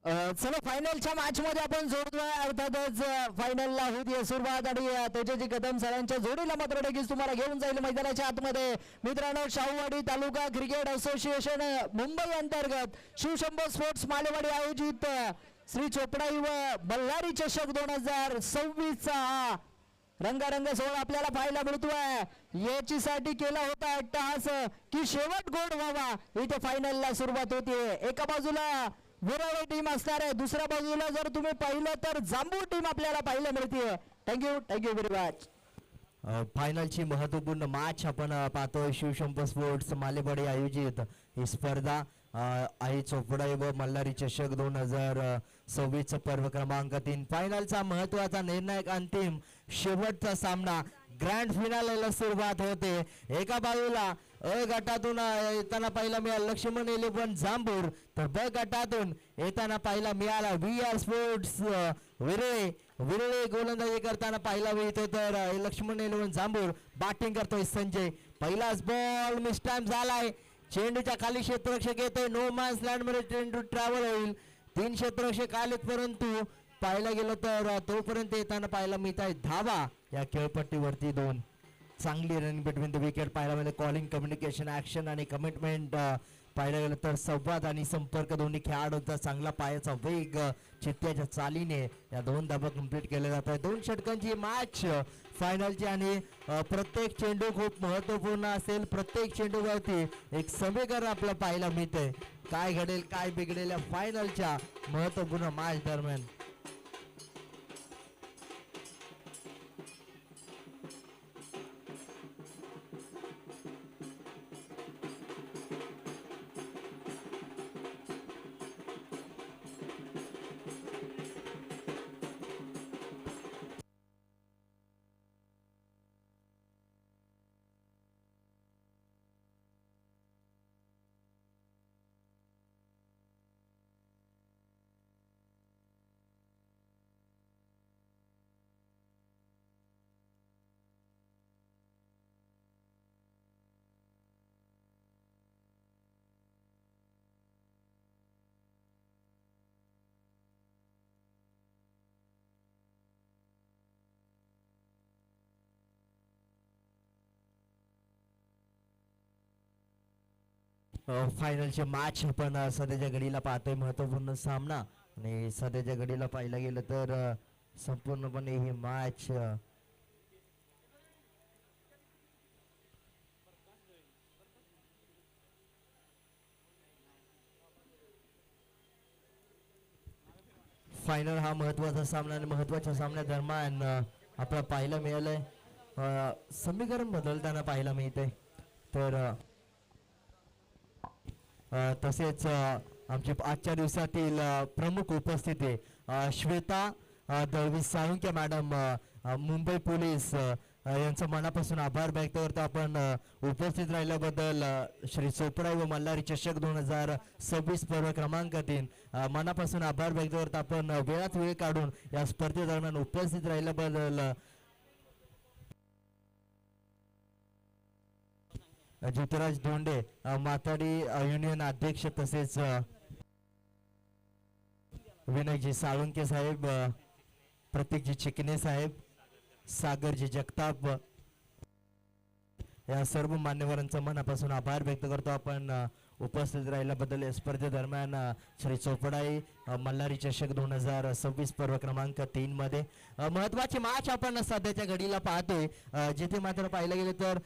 चला फायनलच्या मॅच मध्ये आपण जोडतोय अर्थातच फायनलला होती सुरुवात आणि तेजाजी कदम सरांच्या जोडीला मात्र लगेच तुम्हाला घेऊन जाईल मैदानाच्या आतमध्ये. मित्रांनो शाहूवाडी तालुका क्रिकेट असोसिएशन मुंबई अंतर्गत शिवशंभो स्पोर्ट्स मालेवाडी आयोजित श्री चोपडाई व बल्लारी चषक 2026 चा हा रंगारंग सोहळा आपल्याला पाहायला मिळतोय. याच्यासाठी केला होता अट्टहास की शेवट गोड व्हावा. इथे फायनलला सुरुवात होते. एका बाजूला विराळे टीम असणार आहे, दुसऱ्या बाजूला जर तुम्ही पाहिलं तर जांबू टीम आपल्याला पाहायला मिळते. Thank you very much. फायनलची महत्वपूर्ण मॅच आपण पाहतोय. शिवशंभो स्पोर्ट्स मालेवाडी आयोजित ही स्पर्धा आई चोपडाई व मल्हारी चषक 2026 पर्व क्रमांक 3 फायनलचा महत्वाचा निर्णायक अंतिम शेवटचा सामना ग्रँड फिनालेला सुरुवात होते. एका बाजूला अ गटातून येताना पहिला मिळाला लक्ष्मण 11 जांभूर, तर ब गटातून येताना पहिला मिळाला VR स्पोर्ट्स विरळे गोलंदाजी करताना पहिला मिळतो. तर लक्ष्मण 11 जांभूर बॅटिंग करतोय संजय. पहिलाच बॉल मिसटाइम झालाय. चेंडूच्या खाली क्षेत्ररक्षक येतोय. नो मॅन्स लँड मध्ये चेंडू ट्रॅव्हल होईल. 3 क्षेत्ररक्षक आलेत, परंतु पाहायला गेलं तर तोपर्यंत येताना पाहायला मिळत आहे धावा या खेळपट्टीवरती 2. चांगली रन बिटवीन द विकेट पाहायला मिळते. कॉलिंग कम्युनिकेशन ऍक्शन आणि कमिटमेंट पाहायला गेलं तर संवाद आणि संपर्क दोन्ही खेळाडूंचा चांगला पायाचा वेग चित्त्याच्या चालीने या 2 धाबा कंप्लीट केल्या जात आहेत. 2 षटकांची मॅच फायनलची आणि प्रत्येक चेंडू खूप महत्वपूर्ण असेल. प्रत्येक चेंडूवरती एक समीकरण आपल्याला पाहायला मिळते. काय घडेल काय बिघडेल या फायनलच्या महत्वपूर्ण मॅच दरम्यान. फायनलची मॅच आपण सध्याच्या घडीला पाहतोय. महत्वपूर्ण सामना आणि सध्याच्या घडीला पाहायला गेलं तर संपूर्णपणे ही मॅच फायनल हा महत्वाचा सामना आणि महत्वाच्या सामन्या दरम्यान आपल्याला पाहायला मिळालंय समीकरण बदलताना पाहायला मिळते. तर तसेच आमचे आजच्या दिवसातील प्रमुख उपस्थिती श्वेता दळवी साळुंके मॅडम मुंबई पोलीस यांचं मनापासून आभार व्यक्त करतो. आपण उपस्थित राहिल्याबद्दल श्री चोपडाई व मल्हारी चषक 2026 पर्व क्रमांक 3 मनापासून आभार व्यक्त करतो. आपण वेळात वेळ काढून या स्पर्धेदरम्यान उपस्थित राहिल्याबद्दल ज्योतिराज धोंडे माताडी युनियन अध्यक्ष, तसेच विनायकजी साळुंके साहेब, प्रतीकजी चिकणे साहेब, सागरजी जगताप या सर्व मान्यवरांचा मनापासून आभार व्यक्त करतो. आपण उपस्थित राहिल्याबद्दल या स्पर्धेदरम्यान श्री चोपडाई मल्हारी चषक 2026 पर्व क्रमांक 3 मध्ये महत्वाची मॅच आपण सध्याच्या घडीला पाहतोय. जिथे मात्र पाहिलं गेलं तर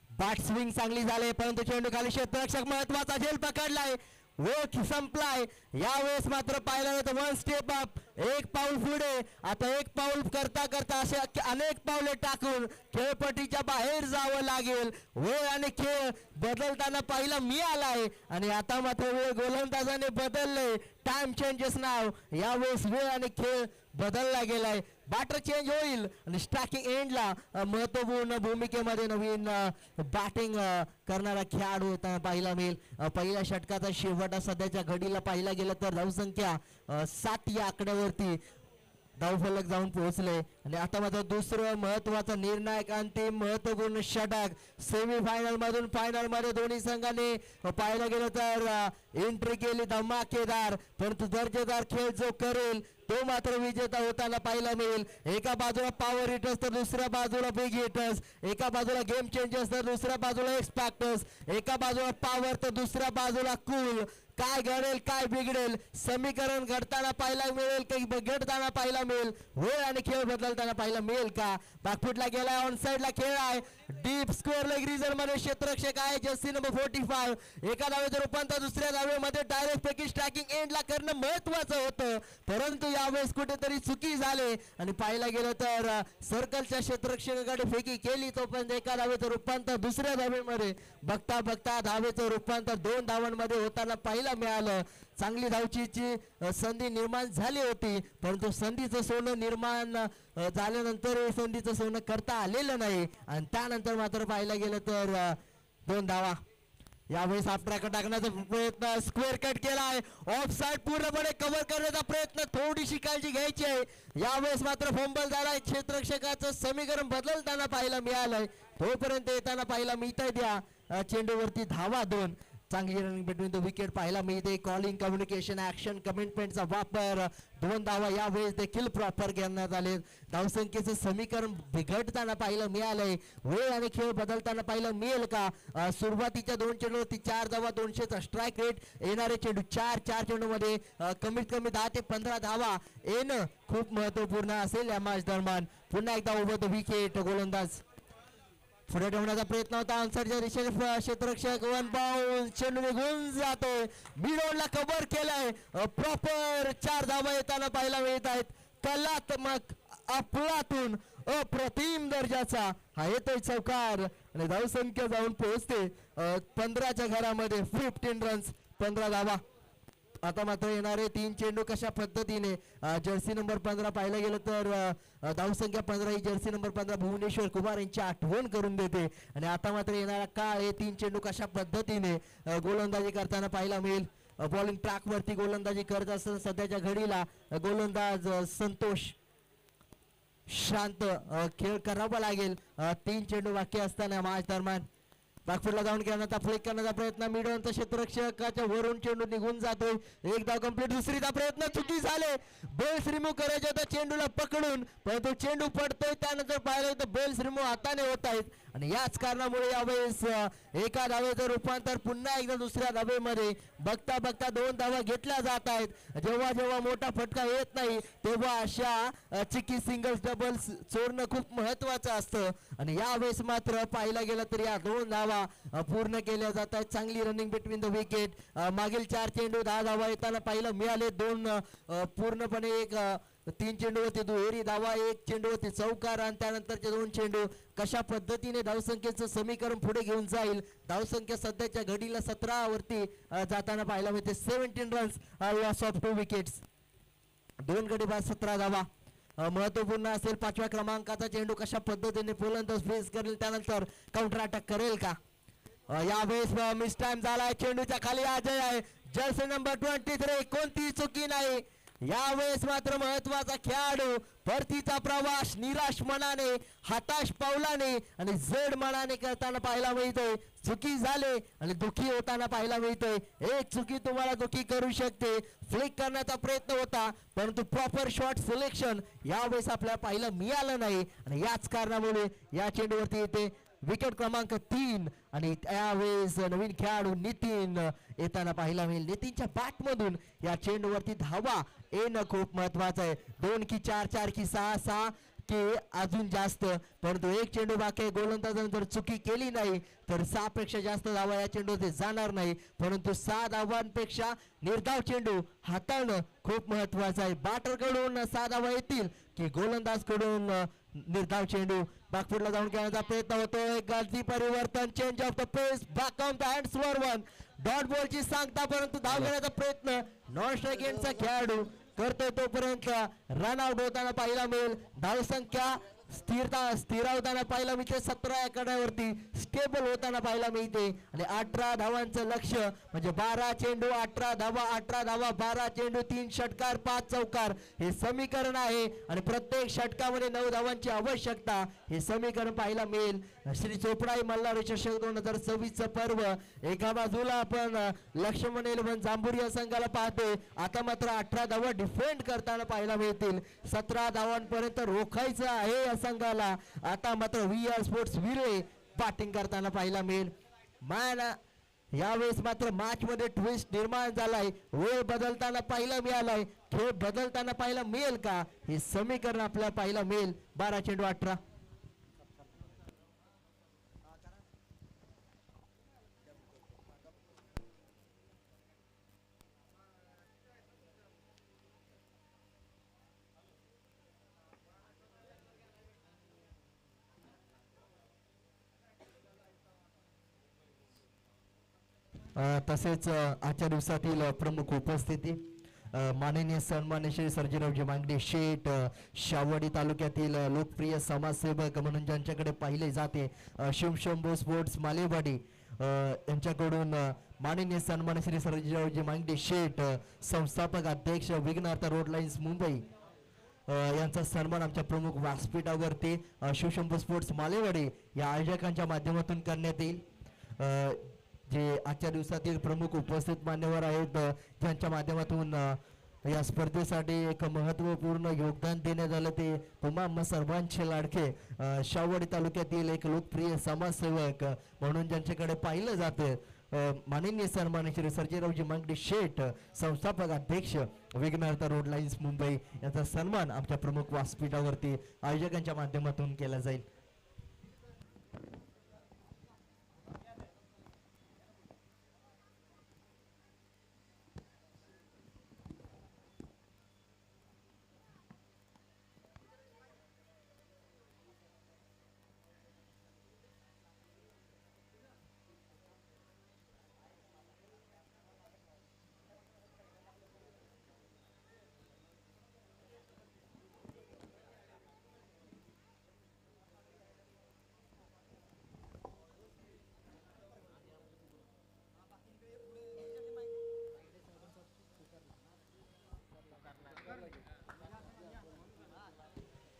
बॅट स्विंग चांगली झाली, परंतु चेंडू खाली क्षेत्ररक्षक महत्वाचा झेल पकडलाय, वेळ संपलाय. यावेळेस मात्र पाहिलं गेलं 1 स्टेप अप, 1 पाऊल पुढे. आता 1 पाऊल करता करता असे अनेक पावले टाकून खेळपट्टीच्या बाहेर जावं लागेल. वेळ आणि खेळ बदलताना पाहिला मिळालाय आणि आता मात्र वेळ गोलंदाजाने बदलले. टाइम चेंजेस नाव. यावेळेस वेळ आणि खेळ बदलला गेलाय. बॅटर चेंज होईल आणि स्ट्रायकिंग एंडला महत्वपूर्ण भूमिकेमध्ये नवीन बॅटिंग करणारा खेळाडू होता पाहायला मिळेल. पहिल्या षटकाचा शेवट सध्याच्या घडीला पाहिला गेला तर धावसंख्या 7 या आकड्यावरती धावफलक जाऊन पोहोचले आणि आता मात्र दुसरं महत्वाचा निर्णायक अंतिम महत्वपूर्ण षटक सेमीफायनल मधून फायनल मध्ये दोन्ही संघांनी पाहायला गेलं तर एंट्री केली धमाकेदार, परंतु दर्जेदार खेळ जो करेल तो मात्र विजेता होताना पाहायला मिळेल. एका बाजूला पॉवर हिटर्स तर दुसऱ्या बाजूला बिग हिटर्स, एका बाजूला गेम चेंजर्स तर दुसऱ्या बाजूला एक्स फॅक्टर्स, एका बाजूला पॉवर तर दुसऱ्या बाजूला कूल. काय घडेल काय बिघडेल समीकरण घडताना पाहायला मिळेल काही बिघडताना पाहायला मिळेल, वेळ आणि खेळ बदलताना पाहायला मिळेल का. बॅकफुटला गेलाय, ऑन साइडला खेळ आहे, डीप स्क्वेअर लेग रिझन मध्ये क्षेत्ररक्षक आहे जर्सी नंबर 45. एका धावेचं रूपांतर दुसऱ्या धावेमध्ये डायरेक्ट पैकी स्ट्रायकिंग एंडला करणं महत्वाचं होतं, परंतु यावेळेस कुठेतरी चुकी झाली आणि पाहायला गेलं तर सर्कलच्या क्षेत्ररक्षकाकडे फेकी केली, तोपर्यंत एका धावेचं रूपांतर दुसऱ्या धावेमध्ये बघता बघता धावेचं रूपांतर 2 धावांमध्ये होताना पाहायला मिळालं. चांगली धावचीची संधी निर्माण झाली होती, परंतु संधीचं सोनं निर्माण झाल्यानंतर संधीचं सोनं करता आलेलं नाही आणि त्यानंतर मात्र पाहायला गेलं तर 2 धावा. यावेळेस आपट्रॅक टाकण्याचा प्रयत्न, स्क्वेअर कट केलाय, ऑफ साइड पूर्णपणे कव्हर करण्याचा प्रयत्न, थोडीशी काळजी घ्यायची आहे. यावेळेस मात्र फंबल झालाय, क्षेत्ररक्षकाचं समीकरण बदलताना पाहायला मिळालंय, तोपर्यंत येताना पाहायला मिळतंय त्या चेंडूवरती धावा 2. चांगली रनिंग बिटवीन द विकेट पाहायला मिळते. कॉलिंग कम्युनिकेशन ऍक्शन कमिटमेंटचा वापर, 2 धावा यावेळेस देखील प्रॉपर घेण्यात आले. धावसंख्येचं समीकरण बिघडताना पाहायला मिळालंय, वेळ आणि खेळ बदलताना पाहायला मिळेल का. सुरुवातीच्या 2 चेंडूवरती 4 धावा, 200चा स्ट्राईक रेट, येणारे चेंडू 4 चेंडूमध्ये कमीत कमी 10 ते 15 धावा येणं खूप महत्वपूर्ण असेल या मॅच दरम्यान. पुन्हा एकदा ओव्हर द विकेट, गोलंदाज पुढे ठेवण्याचा प्रयत्न होता, आन्सरच्या दिशेने क्षेत्ररक्षक वन बाउंड, चेंडू निघून जातोय, मिडऑनला कव्हर केलाय, प्रॉपर 4 धावा येताना पाहायला मिळत आहेत. कलात्मक अफलातून अप्रतिम दर्जाचा हा येतोय चौकार आणि धावसंख्या जाऊन पोहोचते 15च्या घरामध्ये, 15 रन्स, 15 धावा. आता मात्र येणारे 3 चेंडू कशा पद्धतीने जर्सी नंबर 15 पाहायला गेलं तर धावसंख्या 15 ही जर्सी नंबर 15 भुवनेश्वर कुमार यांची आठवण करून देते आणि आता मात्र येणारा काळ हे 3 चेंडू कशा पद्धतीने गोलंदाजी करताना पाहायला मिळेल. बॉलिंग ट्रॅक वरती गोलंदाजी करत असताना सध्याच्या घडीला गोलंदाज संतोष शांत खेळ करावा लागेल. 3 चेंडू बाकी असताना मॅच दरम्यान बॅकफुटला जाऊन खेळण्याचा फ्लिक करण्याचा प्रयत्न, मिडऑनचा क्षेत्ररक्षकाच्या वरून चेंडू निघून जातोय, 1 धाव कंप्लीट. दुसरीचा प्रयत्न चुकी झाले, बेल्स रिमूव्ह करायचे होता चेंडूला पकडून, परंतु चेंडू पडतोय त्यानंतर पाहिलं तर बेल्स रिमूव्ह हाताने होत आहेत आणि याच कारणामुळे यावेळेस एका धावेचं रूपांतर पुन्हा एकदा दुसऱ्या धावेमध्ये बघता बघता 2 धावा घेतल्या जात आहेत. जेव्हा जेव्हा मोठा फटका येत नाही तेव्हा अशा चिकी सिंगल्स डबल्स चोरणं खूप महत्वाचं असतं आणि यावेळेस मात्र पाहायला गेलं तर या 2 धावा पूर्ण केल्या जात आहेत. चांगली रनिंग बिटवीन द विकेट, मागील 4 चेंडू 10 धावा येताना पाहायला मिळाले, 2 पूर्णपणे 3 चेंडूवरती दुहेरी धावा, 1 चेंडूवरती चौकार आणि त्यानंतरचे 2 चेंडू कशा पद्धतीने धावसंख्येचं समीकरण पुढे घेऊन जाईल. धावसंख्या सध्याच्या घडीला 17 वरती जाताना पाहायला मिळते. 17 रन्स, लॉस ऑफ 2 विकेट्स, 2 गडी बाद 17 धावा. महत्वपूर्ण असेल 5व्या क्रमांकाचा चेंडू कशा पद्धतीने फलंदाज फेस करेल, त्यानंतर काउंटर अटॅक करेल का. यावेळेस मिस टाइम झालाय, चेंडूच्या खाली अजय आहे, जर्सी नंबर 23, कोणतीही चुकी नाही. यावेळेस मात्र महत्वाचा खेळाडू परतीचा प्रवास निराश मनाने, हताश पावलाने आणि जड मनाने करताना पाहायला मिळतोय. चुकी झाले आणि दुखी होताना पाहायला मिळतोय. एक चुकी तुम्हाला दुखी करू शकते. फ्लिक करण्याचा प्रयत्न होता परंतु प्रॉपर शॉट सिलेक्शन यावेळेस आपल्याला पाहायला मिळालं नाही आणि याच कारणामुळे या चेंडूवरती येते विकेट क्रमांक 3 आणि त्यावेळेस नवीन खेळाडू नितीन येताना पाहायला मिळेल. नितीनच्या बॅट मधून या चेंडूवरती धावा येणं खूप महत्वाचं आहे. 2 की 4, 4 की 6, 6 की अजून जास्त, परंतु 1 चेंडू बाकी, गोलंदाजाने जर चुकी केली नाही तर 6 पेक्षा जास्त धावा या चेंडूवरती जाणार नाही, परंतु 6 धावांपेक्षा निर्धाव चेंडू हाताळणं खूप महत्वाचं आहे. बॅटरकडून 6 धावा येतील की गोलंदाज कडून निर्धाव चेंडू. बॅकफुटला जाऊन खेळण्याचा प्रयत्न होतोय, गती परिवर्तन, change of the pace, back on the hands वर 1 डॉट बॉलची सांगता, परंतु धाव घेण्याचा प्रयत्न नॉन स्ट्राईक एंडचा खेळाडू करतोय, तोपर्यंत रन आउट होताना पाहायला मिळेल. धावसंख्या स्थिरावताना पाहायला मिळते. 17 आकड्यावरती स्टेबल होताना पाहायला मिळते आणि 18 धावांचं लक्ष म्हणजे 12 चेंडू 18 धावा 18 धावा 12 चेंडू 3 षटकार 5 चौकार हे समीकरण आहे आणि प्रत्येक षटकामध्ये 9 धावांची आवश्यकता हे समीकरण पाहायला मिळेल. श्री चोपडाई मल्हार चषक 2026 चं पर्व एका बाजूला आपण लक्ष्मण इलेव्हन जांभूर या संघाला पाहतोय. आता मात्र 18 धावा डिफेंड करताना पाहायला मिळतील. 17 धावांपर्यंत रोखायचं आहे या संघाला. आता मात्र VR स्पोर्ट्स विरे बॅटिंग करताना पाहायला मिळेल. यावेळेस मात्र मॅच मध्ये ट्विस्ट निर्माण झालाय. वेळ बदलताना पाहायला मिळालाय. खेळ बदलताना पाहायला मिळेल का हे समीकरण आपल्याला पाहायला मिळेल. 12 चेंडू 18. तसेच आजच्या दिवसातील प्रमुख उपस्थिती माननीय सन्मान्य श्री सर्जेरावजी मांगडे शेठ शावडी तालुक्यातील लोकप्रिय समाजसेवक म्हणून ज्यांच्याकडे पाहिले जाते शिवशंभू स्पोर्ट्स मालेवाडी यांच्याकडून माननीय सन्मान्य श्री सर्जेरावजी मांगडे शेठ संस्थापक अध्यक्ष विघ्नहर्ता रोड लाईन्स मुंबई यांचा सन्मान आमच्या प्रमुख व्यासपीठावरती शिवशंभू स्पोर्ट्स मालेवाडी या आयोजकांच्या माध्यमातून करण्यात येईल. जे आजच्या दिवसातील प्रमुख उपस्थित मान्यवर आहेत ज्यांच्या माध्यमातून या स्पर्धेसाठी एक महत्त्वपूर्ण योगदान देण्यात आलं ते तुम्हा सर्वांचे लाडके शावडी तालुक्यातील एक लोकप्रिय समाजसेवक म्हणून ज्यांच्याकडे पाहिलं जातं माननीय सन्मान्य श्री सर्जेरावजी मांगडे शेठ संस्थापक अध्यक्ष विघ्नहर्ता रोड लाईन्स मुंबई यांचा सन्मान आमच्या प्रमुख व्यासपीठावरती आयोजकांच्या माध्यमातून केला जाईल.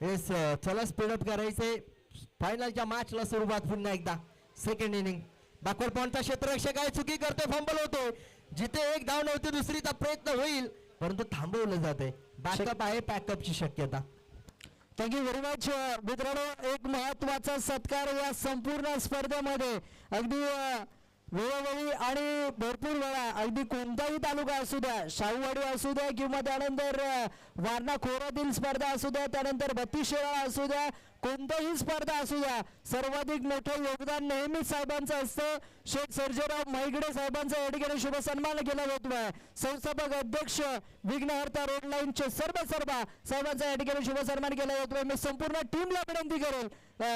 येस चला स्पीडअप करायचे. फायनलच्या मॅचला सुरुवात पुन्हा एकदा. सेकंड इनिंग बॅकवर्ड पॉइंटचा क्षेत्ररक्षक आहे चुकी करतोय फंबल होतोय. जिथे एक धाव नव्हती दुसरीचा प्रयत्न होईल परंतु थांबवलं जाते. बॅकअप आहे बॅकअपची शक्यता. थँक्यू व्हेरी मच मित्रांनो. एक महत्वाचा सत्कार या संपूर्ण स्पर्धेमध्ये अगदी वेळोवेळी आणि भरपूर वेळा अगदी कोणताही तालुका असू द्या शाहूवाडी असू द्या किंवा त्यानंतर वारणा खोऱ्यातील स्पर्धा असू द्या त्यानंतर 32 शेळा असू द्या कोणतीही स्पर्धा असू द्या सर्वाधिक मोठं योगदान नेहमीच साहेबांचं असतं. शेठ सर्जेराव माईगडे साहेबांचा या ठिकाणी शुभ सन्मान केला जातोय. संस्थापक अध्यक्ष विघ्नहर्ता रोड लाईनचे सर्व साहेबांचा या ठिकाणी शुभ सन्मान केला जातोय. मी संपूर्ण टीमला विनंती करेल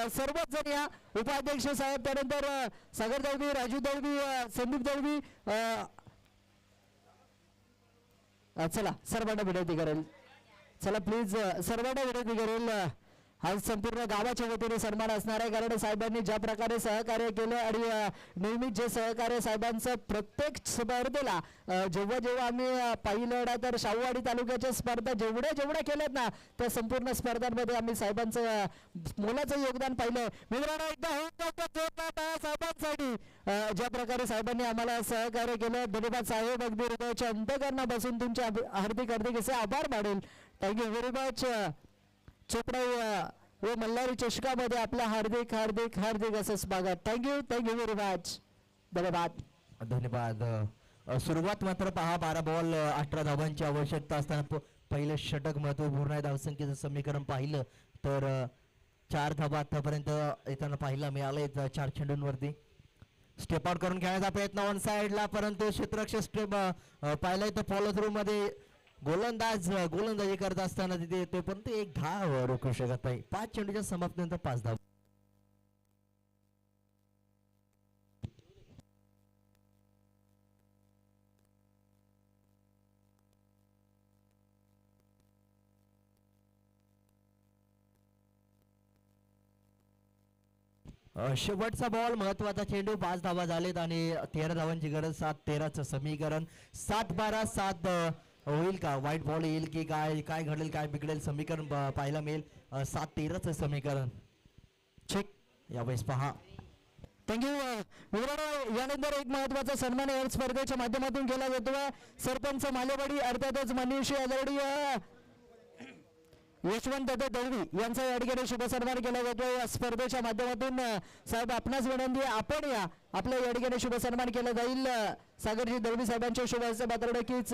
सर्वच जण या उपाध्यक्ष साहेब त्यानंतर सागर दळवी राजू दळवी संदीप दळवी चला सर्वांना विनंती करेल. चला प्लीज सर्वांना विनंती करेल. आज संपूर्ण गावाच्या वतीने सन्मान असणार आहे कारण साहेबांनी ज्या प्रकारे सहकार्य केलं आणि नेहमी जे सहकार्य साहेबांचं प्रत्येक स्पर्धेला जेव्हा जेव्हा आम्ही पाहिलं तर शाहूवाडी तालुक्याच्या स्पर्धा जेवढ्या केल्यात ना त्या संपूर्ण स्पर्धांमध्ये आम्ही साहेबांचं मोलाचं योगदान पाहिलं. मित्रांनो एकदा साहेबांसाठी ज्या प्रकारे साहेबांनी आम्हाला सहकार्य केलं धन्यवाद साहेब. अगदी हृदयाच्या अंतःकरणापासून तुमचे हार्दिक असे आभार मानेल. Thank you very much. चोपडाई व मल्हारी चषकामध्ये आपल्या हार्दिक हार्दिक हार्दिक असं स्वागत. Thank you very much. धन्यवाद धन्यवाद. सुरुवात मात्र पहा 12 बॉल 18 धावांची आवश्यकता असताना पहिलं षटक महत्वपूर्ण आहे. धावसंख्येचं समीकरण पाहिलं तर 4 धावा आतापर्यंत येताना पाहायला मिळाले. 4 चेंडूंवरती स्टेप आउट करून खेळण्याचा प्रयत्न ऑन साइडला परंतु क्षेत्ररक्षक स्टेप पाहिलाय तर फॉलो थ्रू मध्ये गोलंदाजी करत असताना तिथे येतोय परंतु एक धाव रोखू शकत नाही. 5 चेंडूच्या समाप्तीनंतर 5 धाव. शेवटचा बॉल महत्वाचा चेंडू 5 धावा झालेत आणि 13 धावांची गरज 7-13चं समीकरण 7-12 होईल का वाईट बॉल येईल की काय काय घडेल काय बिघडेल समीकरण पाहायला मिळेल 7-13चं समीकरण चेक यावेळेस पहा थँक्यू मित्रांनो. यानंतर एक महत्वाचा सन्मान या स्पर्धेच्या माध्यमातून केला जातो. सरपंच मालेवाडी अर्थातच मनीषी आदरणीय यशवंत दळवी यांचा या ठिकाणी शुभ सन्मान केला जातो. या स्पर्धेच्या माध्यमातून साहेब आपणास विनंती आहे आपण या आपल्या या ठिकाणी शुभ सन्मान केला जाईल. सागरजी दळवी साहेबांच्या शुभ हस्ते मात्र नक्कीच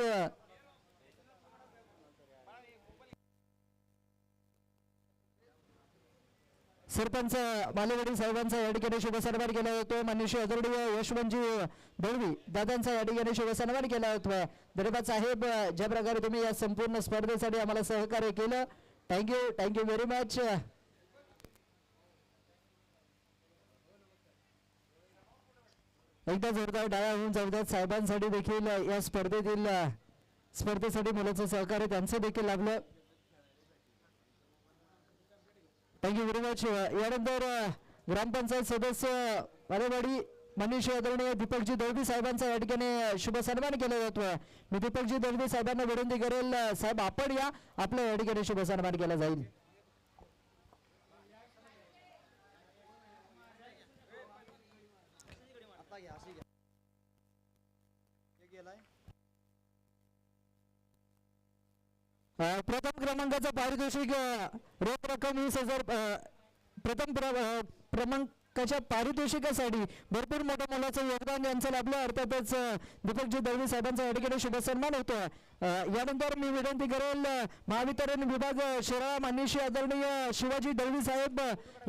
सरपंच मालेवाडी साहेबांचा या ठिकाणी शुभ सन्मान केला जातो. मनीषी आदरणीय यशवंतजी दळवी दादांचा या ठिकाणी शुभ सन्मान केला जातो. धन्यवाद साहेब ज्या प्रकारे तुम्ही या संपूर्ण स्पर्धेसाठी आम्हाला सहकार्य केलं थँक्यू व्हेरी मच. एकदा जोरदार डाळ्या होऊन जाऊ साहेबांसाठी देखील या स्पर्धेसाठी मुलाचं सहकार्य त्यांचं देखील लाभलं. Thank you very much. यानंतर ग्रामपंचायत सदस्य मालेवाडी मनीषी आदरणीय दीपकजी दळवी साहेबांचा या ठिकाणी शुभ सन्मान केला जातोय. मी दीपकजी दळवी साहेबांना विनंती करेल साहेब आपण या आपल्या या ठिकाणी शुभ सन्मान केला जाईल. प्रथम क्रमांकाचा पारितोषिक रोख रक्कम 20,000 प्रथम क्रमांकाच्या पारितोषिकासाठी भरपूर मोठ्या मुलाचं योगदान यांचं लाभलं. अर्थातच दीपकजी दळवी साहेबांचा या ठिकाणी शुभ सन्मान होतो. यानंतर मी विनंती करेल महावितरण विभाग शिराळा मान्यशी आदरणीय शिवाजी दळवी साहेब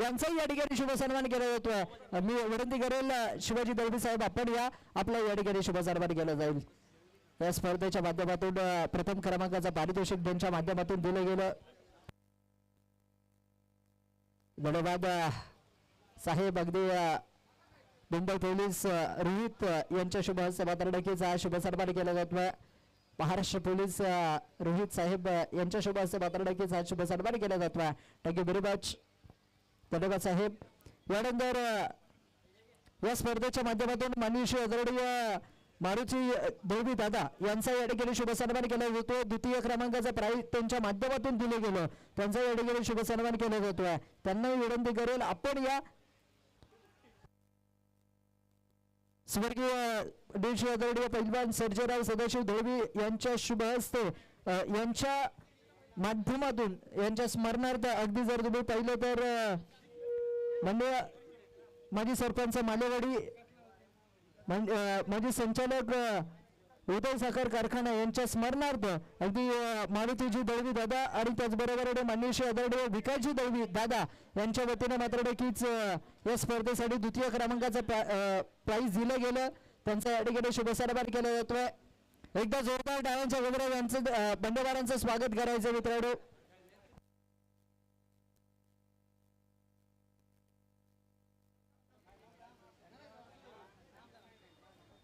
यांचाही या ठिकाणी शुभ सन्मान केला जातोय. मी विनंती करेल शिवाजी दळवी साहेब आपण या आपल्या या ठिकाणी शुभ सन्मान केला जाईल. या स्पर्धेच्या माध्यमातून प्रथम क्रमांकाचा पारितोषिक त्यांच्या माध्यमातून दिलं गेलं. धन्यवाद साहेब. अगदी मुंबई पोलीस रोहित यांच्या शुभ हस्ते मात्र नक्कीच हा शुभ सन्मान केला जातोय. महाराष्ट्र पोलीस रोहित साहेब यांच्या शुभ हस्ते मात्र नक्कीच हा शुभ सन्मान केला जातोय. Thank you very much. धन्यवाद साहेब. यानंतर या स्पर्धेच्या माध्यमातून मनीषी आदरणीय मारुती दळवी दादा यांचा या ठिकाणी शुभ सन्मान केला जातो. द्वितीय क्रमांकाचा प्राइज त्यांच्या माध्यमातून दिले गेलं त्यांचा या ठिकाणी शुभ सन्मान केला जातोय. त्यांनाही विनंती करेल आपण या स्वर्गीय देशी आदरणीय पैलवान सर्जेराव सदाशिव दळवी यांच्या शुभ हस्ते यांच्या माध्यमातून यांच्या स्मरणार्थ अगदी जर तुम्ही पाहिलं तर म्हणजे माजी सरपंच मालेवाडी माजी संचालक उदय साखर कारखाना यांच्या स्मरणार्थ अगदी मारुतीजी दळवी दादा आणि त्याचबरोबर मनीषी आदरणीय विकासजी दळवी दादा यांच्या वतीने मात्र नक्कीच या स्पर्धेसाठी द्वितीय क्रमांकाचं प्राइज दिलं गेलं. त्यांचा या ठिकाणी शुभ सन्मान केला जातोय. एकदा जोरदार टाळ्यांच्या गजरात यांचं बंडेवारांचं स्वागत करायचं मित्रांनो.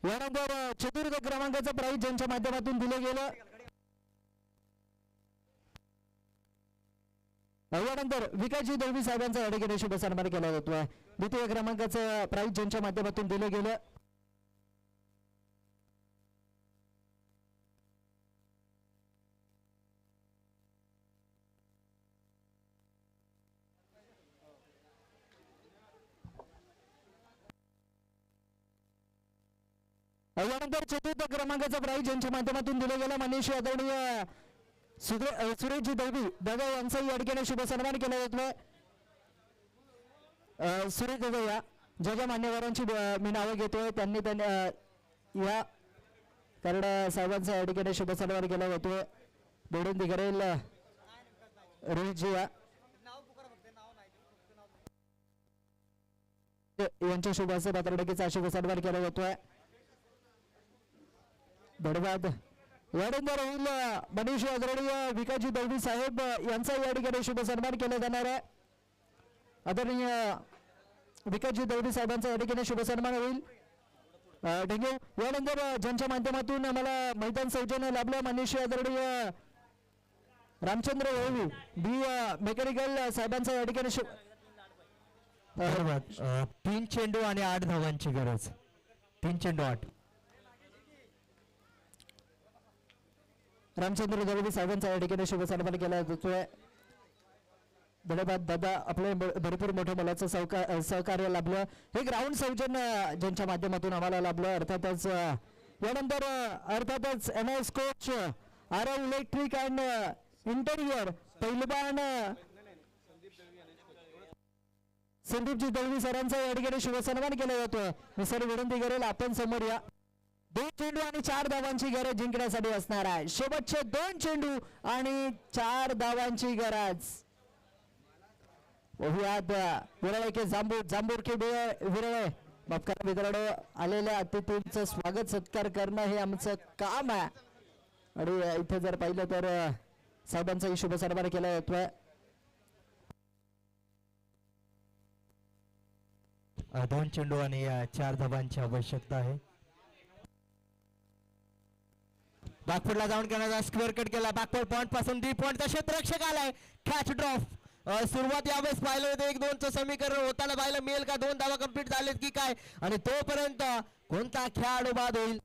यानंतर चतुर्थ क्रमांकाचं प्राइज ज्यांच्या माध्यमातून दिलं गेलं. यानंतर विकासजी दळवी साहेबांचा या ठिकाणी शुभ सन्मान केला जातोय. द्वितीय क्रमांकाचं प्राइज ज्यांच्या माध्यमातून दिलं गेलं. यानंतर चतुर्थ क्रमांकाचा प्राइज ज्यांच्या माध्यमातून दिलं गेलं मनीषी आदरणीय सुरेशजी दळवी दादा यांचा या ठिकाणी शुभ सन्मान केला जातोय. सुरेश दादा या ज्या मान्यवरांची मी नावं घेतोय त्यांनी या कारण साहेबांचा या ठिकाणी शुभ सन्मान केला जातोय. विनंती करेल रोहितजी यांच्या शुभ हस्ते मात्र नक्कीच शुभ सन्मान केला जातोय. धन्यवाद. यानंतर होईल मनीषी आदरणीय विकासजी दळवी साहेब यांचा या ठिकाणी शुभ सन्मान केला जाणार आहे. आदरणीय विकासजी दळवी साहेबांचा या ठिकाणी शुभ सन्मान होईल. थँक्यू. यानंतर ज्यांच्या माध्यमातून आम्हाला मैदान सौजन्य लाभलं मनीषी आदरणीय रामचंद्र दळवी बी मेकॅनिकल साहेबांचा या ठिकाणी बरोबर 3 चेंडू आणि 8 धावांची गरज. 3 चेंडू 8. रामचंद्र दळवी साहेबांचा या ठिकाणी शुभ सन्मान केला जातोय. धन्यवाद दादा, आपले भरपूर मोठं मोलाचं सहकार्य लाभलं. हे ग्राउंड सौजन्य ज्यांच्या माध्यमातून आम्हाला लाभलं. अर्थातच यानंतर अर्थातच NS coach Aarav electric and interior पहिलवान Sandeepji Dalvi सरांचा या ठिकाणी शुभ सन्मान केला जातोय. मी सर विनंती करेल आपण समोर या. 2 चेंडू आणि 4 धावांची गरज जिंकण्यासाठी असणार आहे. शेवटचे 2 चेंडू आणि 4 धावांची गरज. वहुयात विरळे के जांबूर के विरळे बापकार मित्रांनो, आलेल्या अतिथींचं स्वागत सत्कार करणं हे आमचं काम आहे. आणि इथे जर पाहिलं तर साहेबांचा शुभ सन्मान केला जातोय. 2 चेंडू आणि 4 धावांची आवश्यकता आहे. बॅकफुटला जाऊन करण्याचा स्क्वेअर कट केला. बॅकफुट पॉइंट पासून डी पॉइंटचा क्षेत्ररक्षक आलाय. Catch drop. सुरुवात यावेळेस पाहिलं होतं 1-2 चं समीकरण होताना पाहिलं मिळेल का, 2 धावा कंप्लीट झालेत की काय, आणि तोपर्यंत कोणता खेळाडू बाद होईल.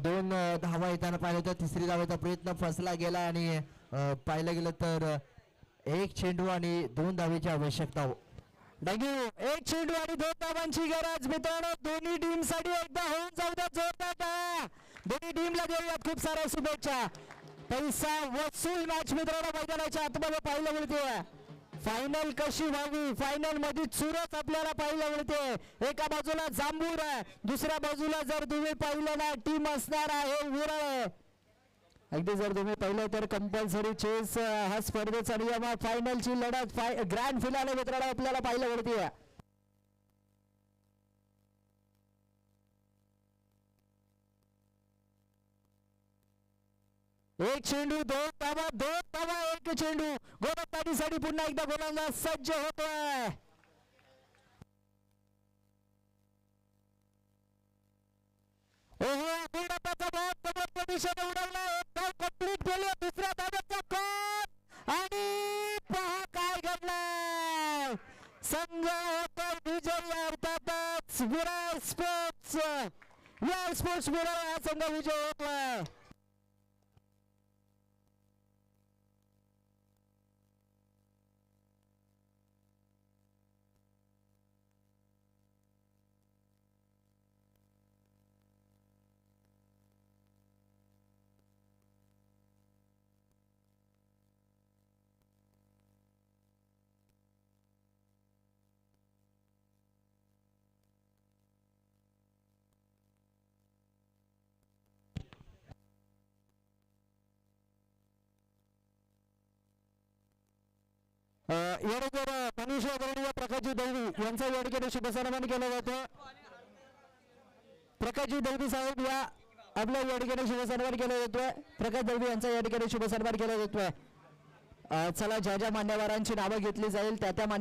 2 धावा येताना पाहिलं होतं. तिसरी धावेचा प्रयत्न फसला गेला आणि पाहिलं गेलं तर 1 चेंडू आणि 2 धावेची आवश्यकता. डागू 1 चेंडू आणि 2 धावांची गरज. मित्रांनो, दोन्ही टीम साठी एकदा होऊन जाऊ द्या जोरदार. दोन्ही टीमला देऊयात खूप साऱ्या शुभेच्छा. पैसा वसूल मॅच मित्रांनो मैदानाच्या आतमध्ये पाहायला मिळते. फायनल कशी व्हावी, फायनल मध्ये चुरस आपल्याला पाहायला मिळते. एका बाजूला जांभूर आहे, दुसऱ्या बाजूला जर तुम्ही पाहिलं ना टीम असणार आहे विरळ. अगदी जर तुम्ही पाहिलं तर कंपल्सरी चेस हा स्पर्धेचा नियम आहे. फायनलची लढत ग्रँड फिनाले मित्रांनो आपल्याला पाहायला मिळते. एक चेंडू 2 धावा, 2 धावा 1 चेंडू. गोलंदाजीसाठी पुन्हा एकदा गोलंदाज सज्ज होतोय. दिशेने उडवला. एक धाव कंप्लीट केली. दुसऱ्या धावेचा कॉल आणि पहा काय घडलंय. संघ होतोय विजय. अर्थातच विराट स्पोर्ट्स विराट हा संघ विजय होतोय. यानंतर मनीष वर्णीय प्रकाशजी दळवी यांचा या ठिकाणी शुभ सन्मान केला जातो. प्रकाशजी दळवी साहेब या आपल्या या ठिकाणी शुभ सन्मान केला जातोय. प्रकाश दळवी यांचा या ठिकाणी शुभ सन्मान केला जातोय. चला, ज्या ज्या मान्यवरांची नावं घेतली जाईल त्या त्या मान्य